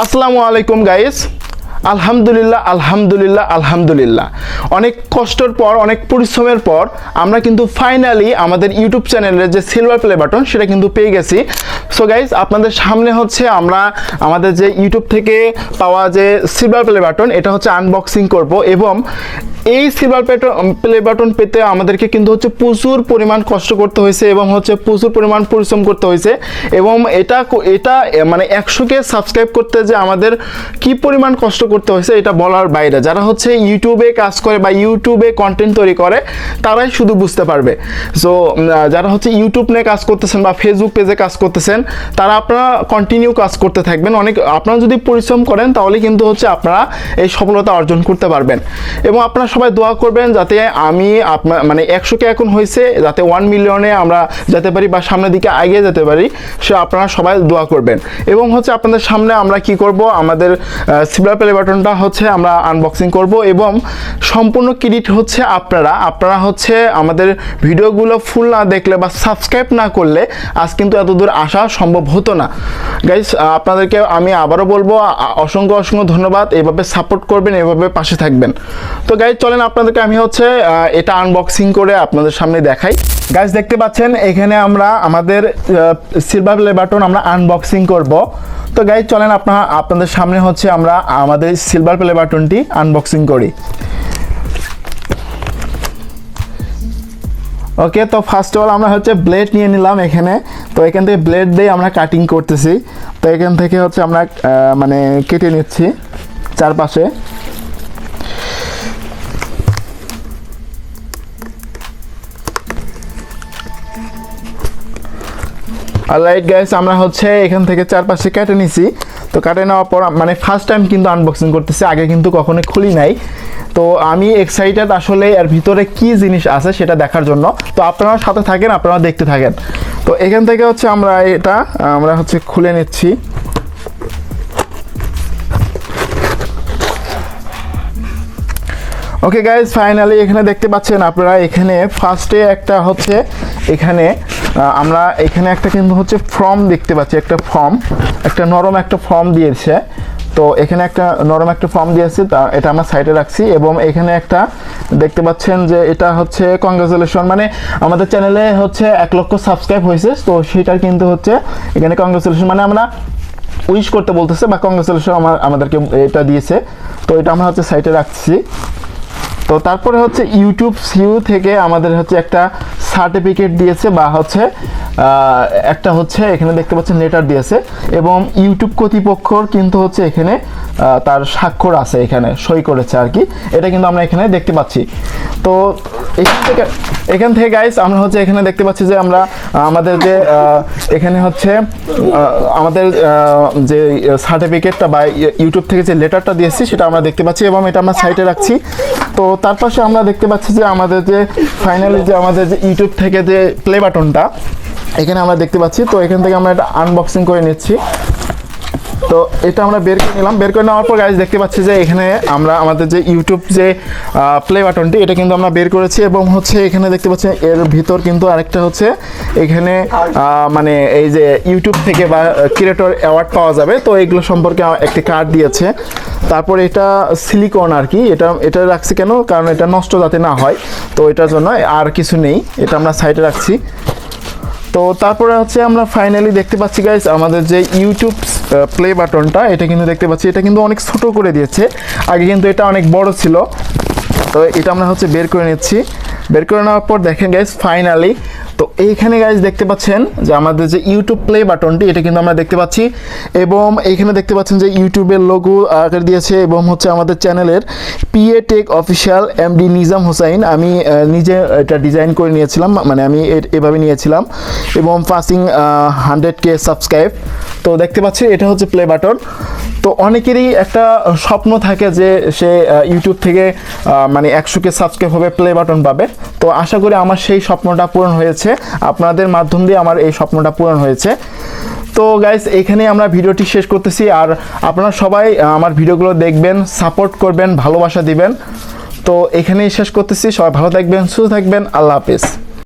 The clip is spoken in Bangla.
আসসালামু আলাইকুম গাইস। আলহামদুলিল্লাহ অনেক কষ্টের পর অনেক পরিশ্রমের পর আমরা কিন্তু ফাইনালি আমাদের ইউটিউব চ্যানেলের যে সিলভার প্লে বাটন সেটা কিন্তু পেয়ে গেছি। সো গাইস, আপনাদের সামনে হচ্ছে আমরা আমাদের যে ইউটিউব থেকে পাওয়া যে সিলভার প্লে বাটন এটা হচ্ছে আনবক্সিং করব, এবং এই সিলভার প্লে বাটন পেতে আমাদেরকে কিন্তু হচ্ছে প্রচুর পরিমাণ কষ্ট করতে হয়েছে এবং হচ্ছে প্রচুর পরিমাণ পরিশ্রম করতে হয়েছে, এবং এটা মানে 100কে সাবস্ক্রাইব করতে যে আমাদের কি পরিমাণ কষ্ট করতে হয়েছে এটা বলার বাইরে। যারা হচ্ছে ইউটিউবে কাজ করে বা ইউটিউবে কন্টেন্ট তৈরি করে তারাই শুধু বুঝতে পারবে। সো যারা হচ্ছে ইউটিউব নিয়ে কাজ করতেছেন বা ফেসবুক পেজে কাজ করতেছেন তারা আপনারা কন্টিনিউ কাজ করতে থাকবেন। আপনারা যদি পরিশ্রম করেন তাহলে কিন্তু হচ্ছে আপনারা এই সফলতা অর্জন করতে পারবেন। এবং আপনারা সবাই দোয়া করবেন যাতে আমি মানে 100কে এখন হয়েছে, যাতে 1 মিলিয়নে আমরা যেতে পারি বা সামনের দিকে এগিয়ে যেতে পারি, সে আপনারা সবাই দোয়া করবেন। এবং হচ্ছে আপনাদের সামনে আমরা কি করব, আমাদের সিলভার প্লে বাটনটা হচ্ছে আমরা আনবক্সিং করব, এবং সম্পূর্ণ ক্রেডিট হচ্ছে আপনারা হচ্ছে আমাদের ভিডিওগুলো ফুল না দেখলে বা সাবস্ক্রাইব না করলে আজ কিন্তু এত দূর আসা সম্ভব হতো না। গাইস, আপনাদেরকে আমি আবারও বলবো অসংখ্য ধন্যবাদ। এভাবে সাপোর্ট করবেন, এভাবে পাশে থাকবেন। তো গাইস চলেন আপনাদেরকে আমি হচ্ছে এটা আনবক্সিং করে আপনাদের সামনে দেখাই। গাইস দেখতে পাচ্ছেন এখানে আমরা আমাদের সিলভার প্লে বাটন আমরা আনবক্সিং করব। তো গাইস চলেন আপনাদের সামনে হচ্ছে আমরা আমাদের সিলভার প্লে বাটনটি আনবক্সিং করি। ওকে, তো ফার্স্ট অফ অল আমরা হচ্ছে ব্লেড নিয়ে নিলাম এখানে। তো এখান থেকে ব্লেড দিয়ে আমরা কাটিং করতেছি। তো এখান থেকে হচ্ছে আমরা মানে কেটে নিচ্ছি চারপাশে। অলরাইট গাইস, আমরা হচ্ছে এখান থেকে চারপাশে কেটে নিছি। তো কেটে নেওয়ার পর মানে ফার্স্ট টাইম কিন্তু আনবক্সিং করতেছি, আগে কিন্তু কখনো খুলি নাই। তো আমি এক্সাইটেড আসলে এর ভিতরে কি জিনিস আছে সেটা দেখার জন্য। তো আপনারা সাথে থাকেন, আপনারা দেখতে থাকেন। তো এখান থেকে হচ্ছে আমরা হচ্ছে খুলে নিচ্ছি। ওকে গাইজ, ফাইনালি এখানে দেখতে পাচ্ছেন আপনারা, এখানে ফার্স্টে একটা হচ্ছে আমরা এখানে একটা কিন্তু হচ্ছে ফর্ম দেখতে পাচ্ছি, একটা নরম একটা ফর্ম দিয়েছে। তো এখানে একটা নরম একটা ফর্ম দিয়েছে, এটা আমরা সাইডে রাখছি। এবং এখানে একটা দেখতে পাচ্ছেন যে এটা হচ্ছে কংগ্রাচুলেশন, মানে আমাদের চ্যানেলে হচ্ছে 1 লক্ষ সাবস্ক্রাইব হয়েছে। তো সেটার কিন্তু হচ্ছে এখানে কংগ্রাচুলেশন মানে আমরা উইশ করতে বলতেছে বা কংগ্রাচুলেশন আমাদেরকে এটা দিয়েছে। তো এটা আমরা হচ্ছে সাইডে রাখছি। তো তারপরে হচ্ছে ইউটিউব সিইউ থেকে আমাদের হচ্ছে একটা সার্টিফিকেট দিয়েছে, বা হচ্ছে একটা হচ্ছে এখানে দেখতে পাচ্ছেন লেটার দিয়েছে, এবং ইউটিউব কর্তৃপক্ষর কিন্তু হচ্ছে এখানে তার স্বাক্ষর আছে, এখানে সই করেছে আর কি। এটা কিন্তু আমরা এখানে দেখতে পাচ্ছি। তো এখান থেকে গাইস আমরা হচ্ছে এখানে দেখতে পাচ্ছি যে আমরা আমাদের যে এখানে হচ্ছে আমাদের যে সার্টিফিকেটটা বা ইউটিউব থেকে যে লেটারটা দিয়েছি সেটা আমরা দেখতে পাচ্ছি, এবং এটা আমরা সাইডে রাখছি। তো তার পাশে আমরা দেখতে পাচ্ছি যে আমাদের যে ফাইনালি যে আমাদের যে ইউটিউব থেকে যে প্লে বাটনটা এখানে আমরা দেখতে পাচ্ছি। তো এখান থেকে আমরা এটা আনবক্সিং করে নিচ্ছি। তো এটা আমরা বের করে নিলাম। বের করে নেওয়ার পর গাইজ দেখতে পাচ্ছি যে এখানে আমরা আমাদের যে ইউটিউব যে প্লে বাটনটি এটা কিন্তু আমরা বের করেছি, এবং হচ্ছে এখানে দেখতে পাচ্ছি এর ভিতর কিন্তু আরেকটা হচ্ছে এখানে মানে এই যে ইউটিউব থেকে বা ক্রিয়েটর অ্যাওয়ার্ড পাওয়া যাবে। তো এগুলো সম্পর্কে একটি কার্ড দিয়েছে। তারপর এটা সিলিকন আর কি, এটা রাখছি কেন, কারণ এটা নষ্ট যাতে না হয়। তো এটার জন্য আর কিছু নেই, এটা আমরা সাইডে রাখছি। তো তারপরে হচ্ছে আমরা ফাইনালি দেখতে পাচ্ছি গাইস আমাদের যে ইউটিউব প্লে বাটনটা এটা কিন্তু দেখতে পাচ্ছি এটা কিন্তু অনেক ছোট করে দিয়েছে, আগে কিন্তু এটা অনেক বড় ছিল। তো এটা আমরা হচ্ছে বের করে নিচ্ছি। বের করে নেওয়ার পর দেখেন গাইস ফাইনালি, তো এইখানে গাইস দেখতে পাচ্ছেন যে আমাদের যে ইউটিউব প্লে বাটনটি এটা কিন্তু আমরা দেখতে পাচ্ছি, এবং এইখানে দেখতে পাচ্ছেন যে ইউটিউবের লোগো আকার দিয়েছে, এবং হচ্ছে আমাদের চ্যানেলের PA take official MD Nizam Hossain আমি নিজে এটা ডিজাইন করে নিয়েছিলাম, মানে আমি এভাবে নিয়েছিলাম, এবং পাসিং 100K সাবস্ক্রাইব। তো দেখতে পাচ্ছি এটা হচ্ছে প্লে বাটন। তো অনেকেরই একটা স্বপ্ন থাকে যে সে ইউটিউব থেকে মানে 100K সাবস্ক্রাইব হবে, প্লে বাটন পাবে। তো আশা করি আমার সেই স্বপ্নটা পূরণ হয়েছে, আপনাদের মাধ্যম দিয়ে আমার এই স্বপ্নটা পূরণ হয়েছে। তো গাইস এখানেই আমরা ভিডিওটি শেষ করতেছি। আর আপনারা সবাই আমার ভিডিওগুলো দেখবেন, সাপোর্ট করবেন, ভালোবাসা দিবেন। তো এখানেই শেষ করতেছি। সবাই ভালো থাকবেন, সুস্থ থাকবেন। আল্লাহ হাফেজ।